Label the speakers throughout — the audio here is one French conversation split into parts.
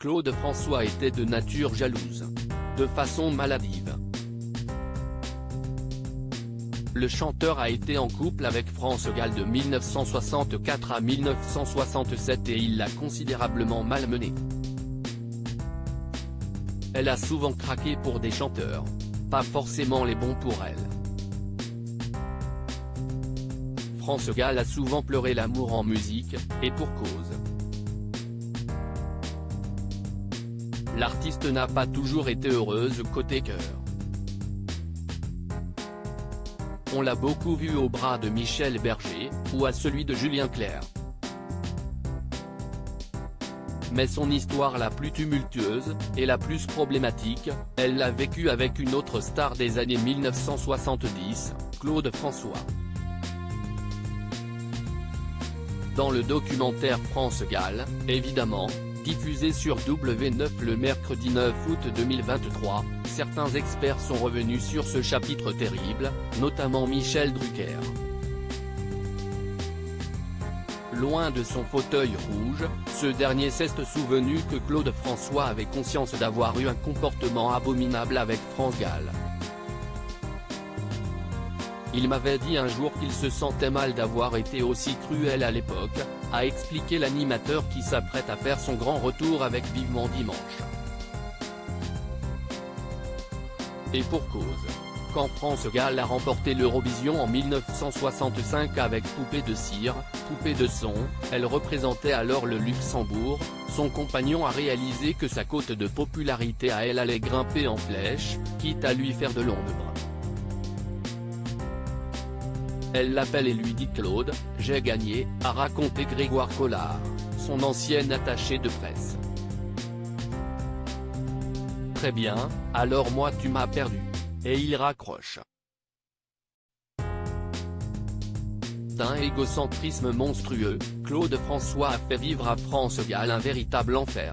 Speaker 1: Claude François était de nature jalouse. De façon maladive. Le chanteur a été en couple avec France Gall de 1964 à 1967 et il l'a considérablement malmenée. Elle a souvent craqué pour des chanteurs, pas forcément les bons pour elle. France Gall a souvent pleuré l'amour en musique, et pour cause. L'artiste n'a pas toujours été heureuse côté cœur. On l'a beaucoup vue au bras de Michel Berger, ou à celui de Julien Clerc. Mais son histoire la plus tumultueuse, et la plus problématique, elle l'a vécue avec une autre star des années 1970, Claude François. Dans le documentaire France Gall, évidemment, diffusé sur W9 le mercredi 9 août 2023, certains experts sont revenus sur ce chapitre terrible, notamment Michel Drucker. Loin de son fauteuil rouge, ce dernier s'est souvenu que Claude François avait conscience d'avoir eu un comportement abominable avec France Gall. Il m'avait dit un jour qu'il se sentait mal d'avoir été aussi cruel à l'époque, a expliqué l'animateur qui s'apprête à faire son grand retour avec Vivement Dimanche. Et pour cause. Quand France Gall a remporté l'Eurovision en 1965 avec Poupée de cire, Poupée de son, elle représentait alors le Luxembourg, son compagnon a réalisé que sa cote de popularité à elle allait grimper en flèche, quitte à lui faire de l'ombre. Elle l'appelle et lui dit Claude, j'ai gagné, a raconté Grégoire Collard, son ancien attaché de presse. Très bien, alors moi tu m'as perdu. Et il raccroche. D'un égocentrisme monstrueux, Claude François a fait vivre à France Gall un véritable enfer.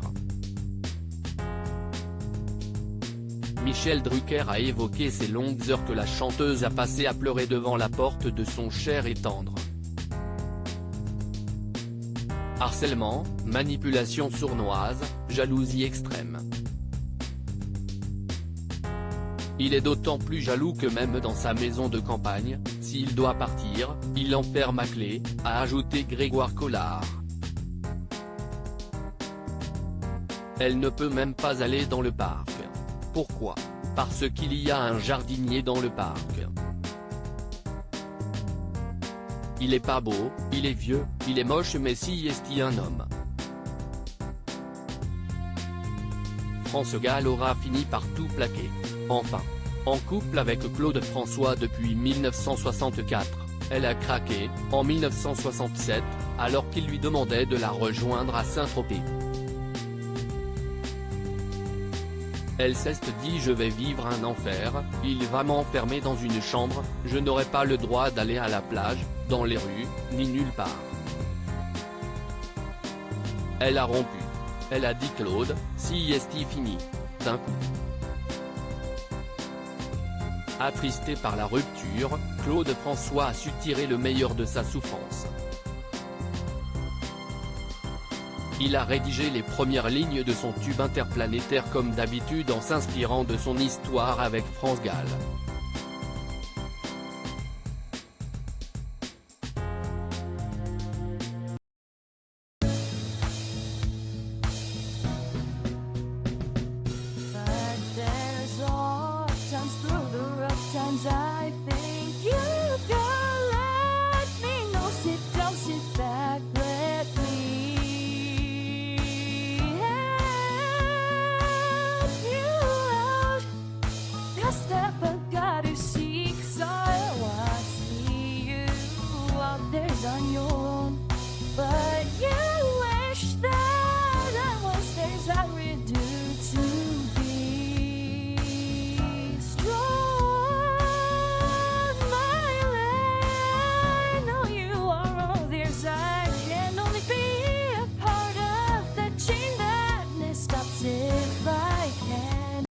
Speaker 1: Michel Drucker a évoqué ces longues heures que la chanteuse a passées à pleurer devant la porte de son cher et tendre. Harcèlement, manipulation sournoise, jalousie extrême. Il est d'autant plus jaloux que même dans sa maison de campagne, s'il doit partir, il enferme à clé, a ajouté Grégoire Collard. Elle ne peut même pas aller dans le parc. Pourquoi? Parce qu'il y a un jardinier dans le parc. Il est pas beau, il est vieux, il est moche mais si est-il un homme. France Gall aura fini par tout plaquer. Enfin, en couple avec Claude François depuis 1964, elle a craqué, en 1967, alors qu'il lui demandait de la rejoindre à Saint-Tropez. Elle s'est dit je vais vivre un enfer, il va m'enfermer dans une chambre, je n'aurai pas le droit d'aller à la plage, dans les rues, ni nulle part. Elle a rompu. Elle a dit Claude, si est-il fini, d'un coup. Attristé par la rupture, Claude François a su tirer le meilleur de sa souffrance. Il a rédigé les premières lignes de son tube interplanétaire comme d'habitude en s'inspirant de son histoire avec France Gall.
Speaker 2: I think you can let me know. Sit down, sit back, let me help you out. Just step